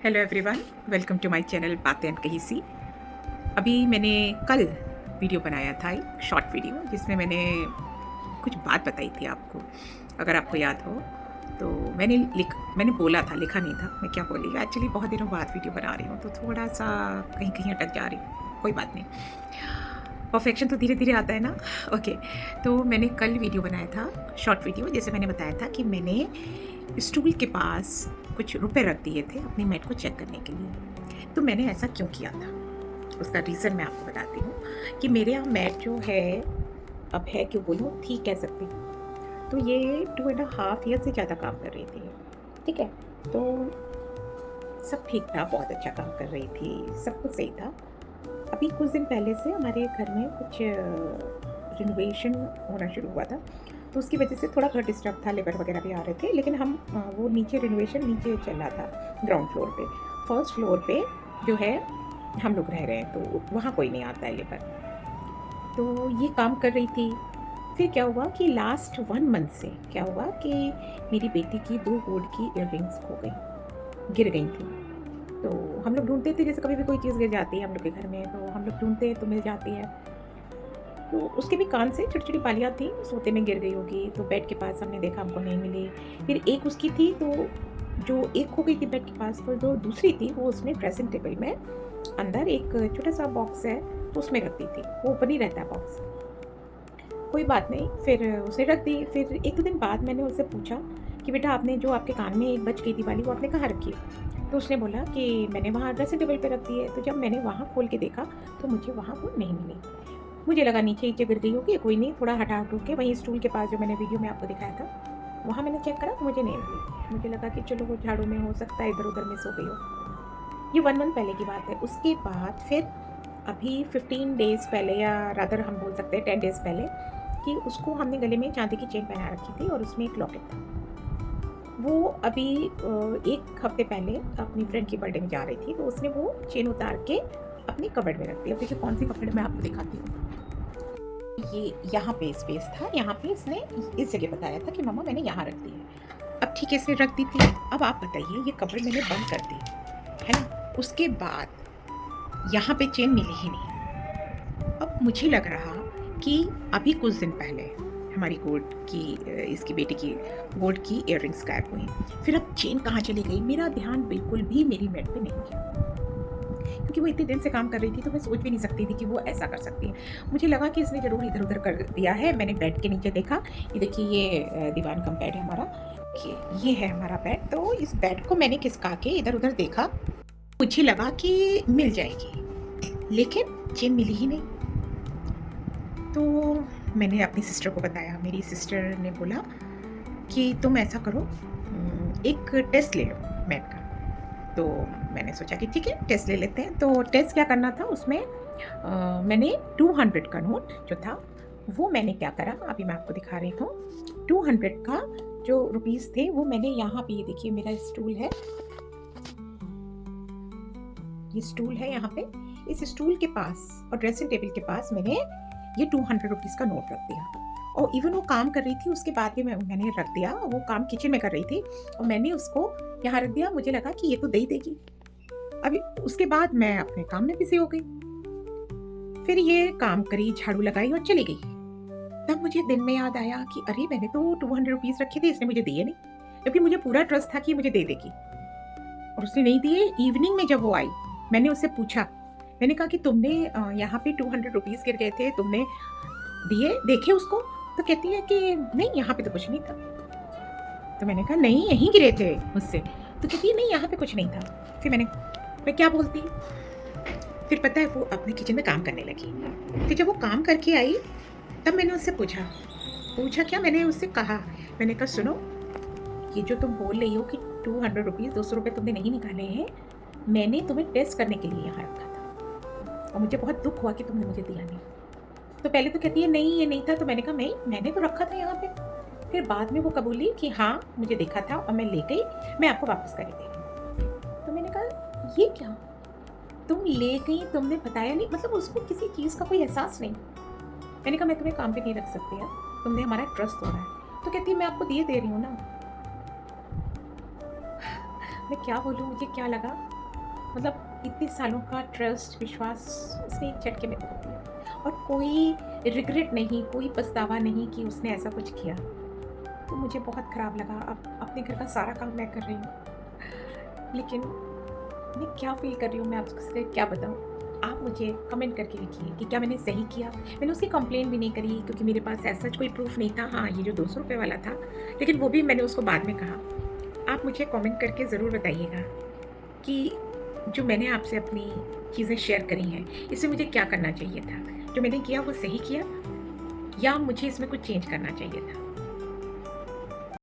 Hello everyone, welcome to my channel बातें कही सी। अभी मैंने कल वीडियो बनाया था, एक शॉर्ट वीडियो जिसमें मैंने कुछ बात बताई थी आपको, अगर आपको याद हो तो। मैंने बोला था, लिखा नहीं था। मैं क्या बोली, एक्चुअली बहुत दिनों बाद वीडियो बना रही हूँ तो थोड़ा सा कहीं कहीं अटक जा रही हूँ, कोई बात नहीं। परफेक्शन तो धीरे धीरे आता है ना। ओके, तो मैंने कल वीडियो बनाया था, शॉर्ट वीडियो, जैसे मैंने बताया था कि मैंने स्टूल के पास कुछ रुपए रख दिए थे अपनी मैट को चेक करने के लिए। तो मैंने ऐसा क्यों किया था, उसका रीज़न मैं आपको बताती हूँ कि मेरे यहाँ मैट जो है, अब है क्यों बोलूँ, ठीक कह सकती हूँ। तो ये 2.5 ईयर से ज़्यादा काम कर रही थी, ठीक है। तो सब ठीक था, बहुत अच्छा काम कर रही थी, सब कुछ सही था। अभी कुछ दिन पहले से हमारे घर में कुछ रिनोवेशन होना शुरू हुआ था, तो उसकी वजह से थोड़ा घर डिस्टर्ब था, लेबर वगैरह भी आ रहे थे। लेकिन हम वो नीचे रिनोवेशन नीचे चल रहा था, ग्राउंड फ्लोर पे। फर्स्ट फ्लोर पे जो है हम लोग रह रहे हैं, तो वहाँ कोई नहीं आता है लेबर। तो ये काम कर रही थी। फिर क्या हुआ कि लास्ट 1 मंथ से क्या हुआ कि मेरी बेटी की 2 गोल्ड की इयररिंग्स खो गई, गिर गई थी। तो हम लोग ढूंढते थे, जैसे कभी भी कोई चीज़ गिर जाती है हम लोग के घर में तो हम लोग ढूंढते हैं तो मिल जाती है। तो उसके भी कान से छोटी छोटी बालियाँ थी, सोते में गिर गई होगी, तो बेड के पास हमने देखा, हमको नहीं मिली। फिर एक उसकी थी, तो जो एक हो गई थी बेड के पास, तो जो दूसरी थी वो उसने ड्रेसिंग टेबल में अंदर एक छोटा सा बॉक्स है तो उसमें रख दी थी। वो ओपन ही रहता है बॉक्स, कोई बात नहीं। फिर उसे रख दी। फिर 1-2 दिन बाद मैंने उससे पूछा कि बेटा, आपने जो आपके कान में एक बच गई थी वाली, वो आपने कहाँ रखी है? तो उसने बोला कि मैंने वहाँ ड्रेसिंग टेबल पे रख दी है। तो जब मैंने वहाँ खोल के देखा तो मुझे वहाँ वो नहीं मिली। मुझे लगा नीचे नीचे गिर गई होगी, कोई नहीं, थोड़ा हटा हटू के वहीं स्टूल के पास जो मैंने वीडियो में आपको दिखाया था, वहाँ मैंने चेक करा तो मुझे नहीं मिली। मुझे लगा कि चलो वो झाड़ू में हो सकता है इधर उधर मिस हो गई हो। ये 1 मंथ पहले की बात है। उसके बाद फिर अभी 15 डेज़ पहले, या रादर हम बोल सकते हैं 10 डेज़ पहले, कि उसको हमने गले में चांदी की चेन पहना रखी थी और उसमें एक लॉकेट था। वो अभी 1 हफ्ते पहले अपनी फ्रेंड की बर्थडे में जा रही थी, तो उसने वो चेन उतार के अपनी कबर्ड में रख दी। अब देखिए कौन सी कबर्ड मैं आपको दिखाती हूँ। ये यहाँ पे स्पेस था, यहाँ पे इसने इस जगह बताया था कि मम्मा मैंने यहाँ रख दी है। अब ठीक है, इसने रख दी थी। अब आप बताइए, ये कबर्ड मैंने बंद कर दी, है ना। उसके बाद यहाँ पे चेन मिली ही नहीं। अब मुझे लग रहा कि अभी कुछ दिन पहले हमारी गोल्ड की, इसकी बेटी की गोल्ड की इयररिंग्स गायब हुई। फिर अब चेन कहाँ चली गई, मेरा ध्यान बिल्कुल भी मेरी मेट पे नहीं गया, क्योंकि वो इतने दिन से काम कर रही थी तो मैं सोच भी नहीं सकती थी कि वो ऐसा कर सकती है। मुझे लगा कि इसने ज़रूर इधर उधर कर दिया है। मैंने बेड के नीचे देखा, ये देखिए, ये दीवान कम बेड है हमारा, कि ये है हमारा बेड। तो इस बेड को मैंने खिसका के इधर उधर देखा, मुझे लगा कि मिल जाएगी, लेकिन चेन मिली ही नहीं। तो मैंने अपनी सिस्टर को बताया। मेरी सिस्टर ने बोला कि तुम ऐसा करो, एक टेस्ट ले लो मैट का। तो मैंने सोचा कि ठीक है, टेस्ट ले लेते हैं। तो टेस्ट क्या करना था उसमें, मैंने 200 का नोट जो था वो मैंने क्या करा, अभी मैं आपको दिखा रही हूँ। 200 का जो रुपीज़ थे वो मैंने यहाँ पे, ये देखिए मेरा स्टूल है, ये स्टूल है यहाँ पे, इस स्टूल के पास और ड्रेसिंग टेबल के पास मैंने ये 200 रुपीज़ का नोट रख दिया। और इवन वो काम कर रही थी उसके बाद भी मैंने रख दिया। वो काम किचन में कर रही थी और मैंने उसको यहाँ रख दिया। मुझे लगा कि ये तो दे ही देगी। अभी उसके बाद मैं अपने काम में बिजी हो गई। फिर ये काम करी, झाड़ू लगाई और चली गई। तब मुझे दिन में याद आया कि अरे, मैंने तो 200 रुपीज़ रखे थे, इसने मुझे दिए नहीं, क्योंकि मुझे पूरा ट्रस्ट था कि मुझे दे देगी, और उसने नहीं दिए। इवनिंग में जब वो आई, मैंने उससे पूछा, मैंने कहा कि तुमने यहाँ पे 200 रुपीज़ गिर गए थे, तुमने दिए, देखे उसको? तो कहती है कि नहीं, यहाँ पे तो कुछ नहीं था। तो मैंने कहा नहीं, यहीं गिरे थे मुझसे। तो कहती है नहीं, यहाँ पे कुछ नहीं था। फिर मैं क्या बोलती। फिर पता है वो अपने किचन में काम करने लगी। फिर जब वो काम करके आई तब मैंने उससे पूछा क्या, मैंने उससे कहा, मैंने कहा सुनो, ये जो तुम बोल रही हो कि 200 रुपीज़, 200 रुपये तुमने नहीं निकाले हैं, मैंने तुम्हें टेस्ट करने के लिए यहाँ रखा था और मुझे बहुत दुख हुआ कि तुमने मुझे दिया नहीं। तो पहले तो कहती है नहीं, ये नहीं था। तो मैंने कहा नहीं, मैंने तो रखा था यहाँ पे। फिर बाद में वो कबूली कि हाँ, मुझे देखा था और मैं ले गई, मैं आपको वापस कर देगी। तो मैंने कहा ये क्या, तुम ले गई, तुमने बताया नहीं, मतलब उसको किसी चीज़ का कोई एहसास नहीं। मैंने कहा मैं तुम्हें काम पे नहीं रख सकती है, तुमने हमारा ट्रस्ट तोड़ा है। तो कहती है मैं आपको दिए दे रही हूँ ना। मैं क्या बोलूँ, मुझे क्या लगा, मतलब इतने सालों का ट्रस्ट, विश्वास उसने एक झटके में तोड़ दिया और कोई रिग्रेट नहीं, कोई पछतावा नहीं कि उसने ऐसा कुछ किया। तो मुझे बहुत ख़राब लगा। अब अपने घर का सारा काम मैं कर रही हूँ, लेकिन मैं क्या फ़ील कर रही हूँ मैं आपसे क्या बताऊँ? आप मुझे कमेंट करके लिखिए कि क्या मैंने सही किया? मैंने उसकी कंप्लेन भी नहीं करी क्योंकि मेरे पास ऐसा कोई प्रूफ़ नहीं था। हाँ, ये जो ₹200 वाला था, लेकिन वो भी मैंने उसको बाद में कहा। आप मुझे कमेंट करके ज़रूर बताइएगा कि जो मैंने आपसे अपनी चीज़ें शेयर करी हैं, इसमें मुझे क्या करना चाहिए था? जो मैंने किया वो सही किया या मुझे इसमें कुछ चेंज करना चाहिए था?